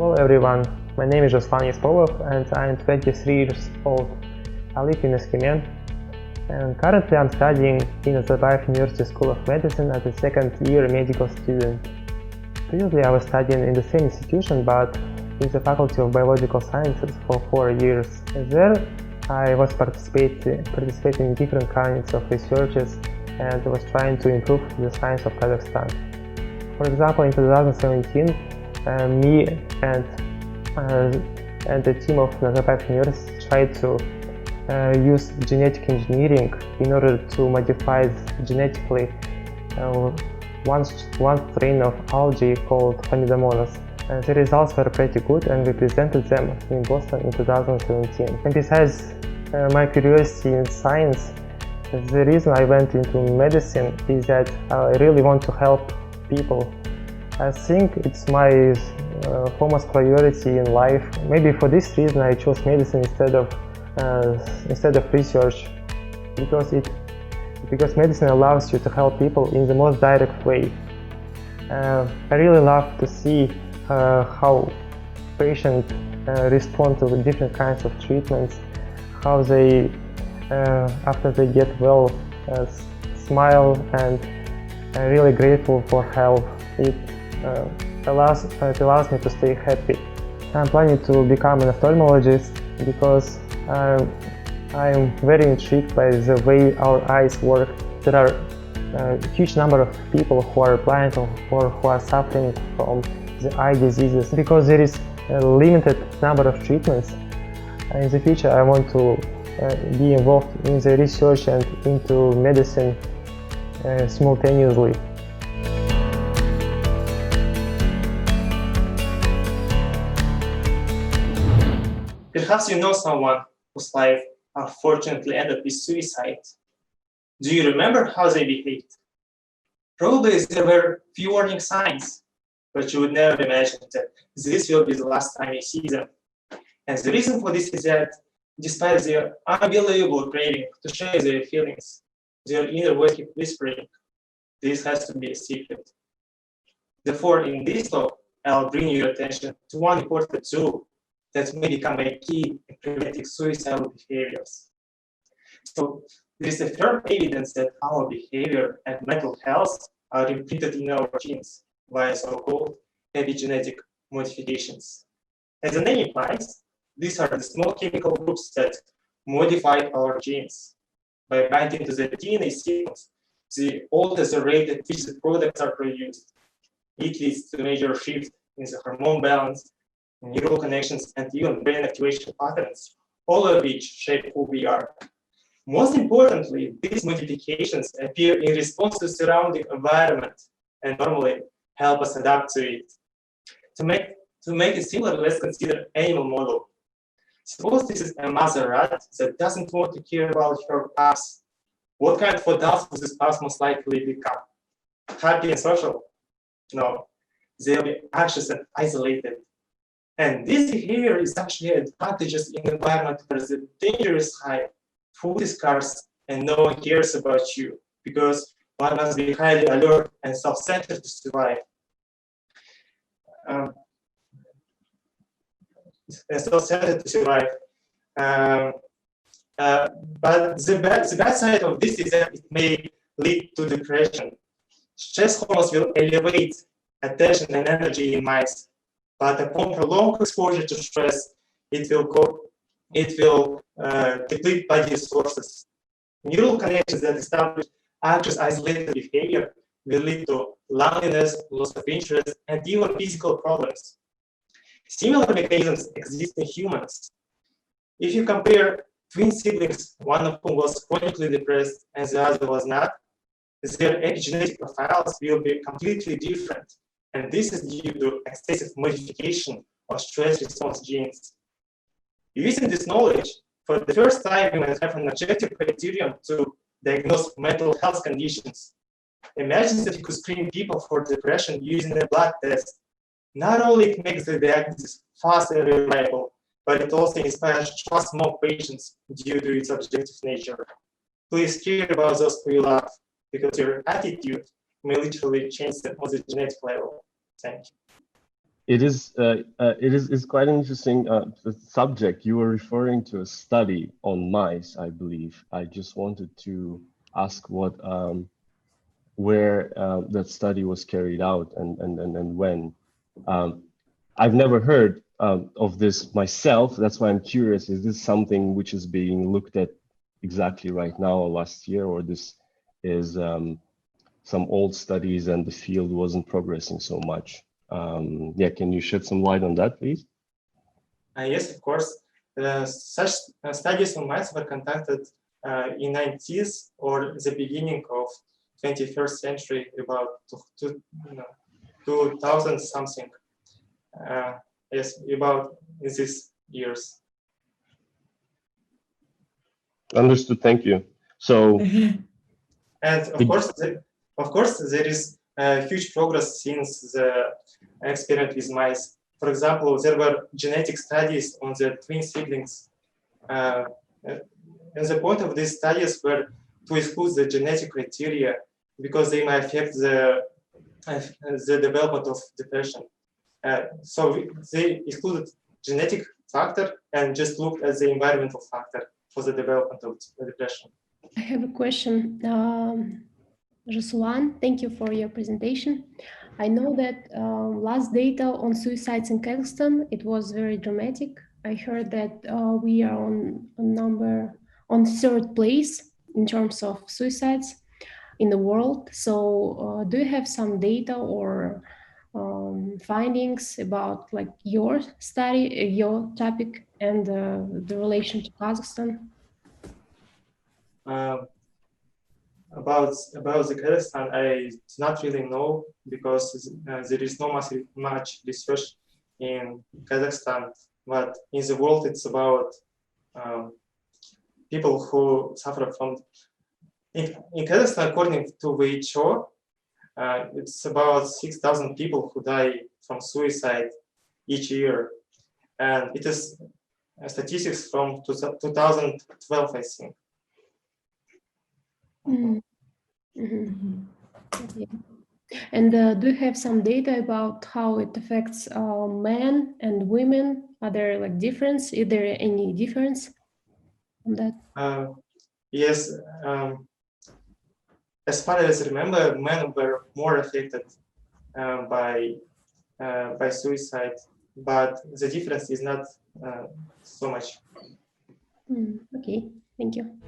Hello everyone, my name is Zhassulan Ispolov and I'm 23 years old. I live in Iskemien and currently I'm studying in the University School of Medicine as a second-year medical student. Previously I was studying in the same institution but in the Faculty of Biological Sciences for 4 years. There I was participating in different kinds of researches and was trying to improve the science of Kazakhstan. For example, in 2017, me and the team of Nazarbayev University tried to use genetic engineering in order to modify genetically one strain of algae called Chlamydomonas. The results were pretty good and we presented them in Boston in 2017. And besides my curiosity in science, the reason I went into medicine is that I really want to help people. I think it's my foremost priority in life. Maybe for this reason I chose medicine instead of research, because medicine allows you to help people in the most direct way. I really love to see how patients respond to the different kinds of treatments, how they, after they get well, smile and are really grateful for help. It allows me to stay happy. I'm planning to become an ophthalmologist because I'm very intrigued by the way our eyes work. There are a huge number of people who are blind or who are suffering from the eye diseases. Because there is a limited number of treatments, in the future I want to be involved in the research and into medicine simultaneously. Perhaps you know someone whose life unfortunately ended with suicide. Do you remember how they behaved? Probably there were few warning signs, but you would never imagine that this will be the last time you see them. And the reason for this is that despite their unbelievable craving to share their feelings, their inner voice keeps whispering, this has to be a secret. Therefore, in this talk, I'll bring your attention to one important tool that may become a key in preventing suicidal behaviors. So there is a firm evidence that our behavior and mental health are imprinted in our genes via so-called epigenetic modifications. As the name implies, these are the small chemical groups that modify our genes. By binding to the DNA sequence, the alters the rate at which the products are produced. It leads to a major shift in the hormone balance, neural connections, and even brain activation patterns, all of which shape who we are. Most importantly, these modifications appear in response to surrounding environment and normally help us adapt to it. To make it simpler, let's consider animal model. Suppose this is a mother rat that doesn't want to care about her pups. What kind of adults will this pups most likely become? Happy and social? No, they'll be anxious and isolated. And this behavior is actually advantageous in an environment where the danger is high, food is scarce, and no one cares about you, because one must be highly alert and self-centered to survive. But the bad side of this is that it may lead to depression. Stress hormones will elevate attention and energy in mice. But upon prolonged exposure to stress, it will deplete body resources. Neural connections that establish anxious, isolated behavior will lead to loneliness, loss of interest, and even physical problems. Similar mechanisms exist in humans. If you compare twin siblings, one of whom was chronically depressed and the other was not, their epigenetic profiles will be completely different. And this is due to excessive modification of stress response genes. Using this knowledge, for the first time, we might have an objective criterion to diagnose mental health conditions. Imagine that you could screen people for depression using a blood test. Not only it makes the diagnosis fast and reliable, but it also inspires trust among patients due to its objective nature. Please care about those who you love, because your attitude may literally change them on the genetic level. Thank you. It's quite an interesting subject. You were referring to a study on mice, I believe. I just wanted to ask where that study was carried out and when. I've never heard of this myself. That's why I'm curious. Is this something which is being looked at exactly right now or last year, or this is some old studies and the field wasn't progressing so much? Yeah, can you shed some light on that, please? Yes, of course. Such studies on mice were conducted in 90s or the beginning of 21st century, about 2000 something. Yes, about these years. Understood. Thank you. So, and of course, there is huge progress since the experiment with mice. For example, there were genetic studies on the twin siblings. And the point of these studies were to exclude the genetic criteria because they might affect the development of depression. So they excluded genetic factor and just looked at the environmental factor for the development of depression. I have a question. Zhassulan, thank you for your presentation. I know that last data on suicides in Kazakhstan, it was very dramatic. I heard that we are on third place in terms of suicides in the world. So do you have some data or findings about like your study, your topic, and the relation to Kazakhstan? About the Kazakhstan, I do not really know because there is not much research in Kazakhstan. But in the world, it's about people who suffer from. In Kazakhstan, according to WHO, it's about 6,000 people who die from suicide each year, and it is statistics from 2012, I think. Okay. And do you have some data about how it affects men and women? Are there like difference? Is there any difference on that? Yes. As far as I remember, men were more affected by suicide, but the difference is not so much. Okay, thank you.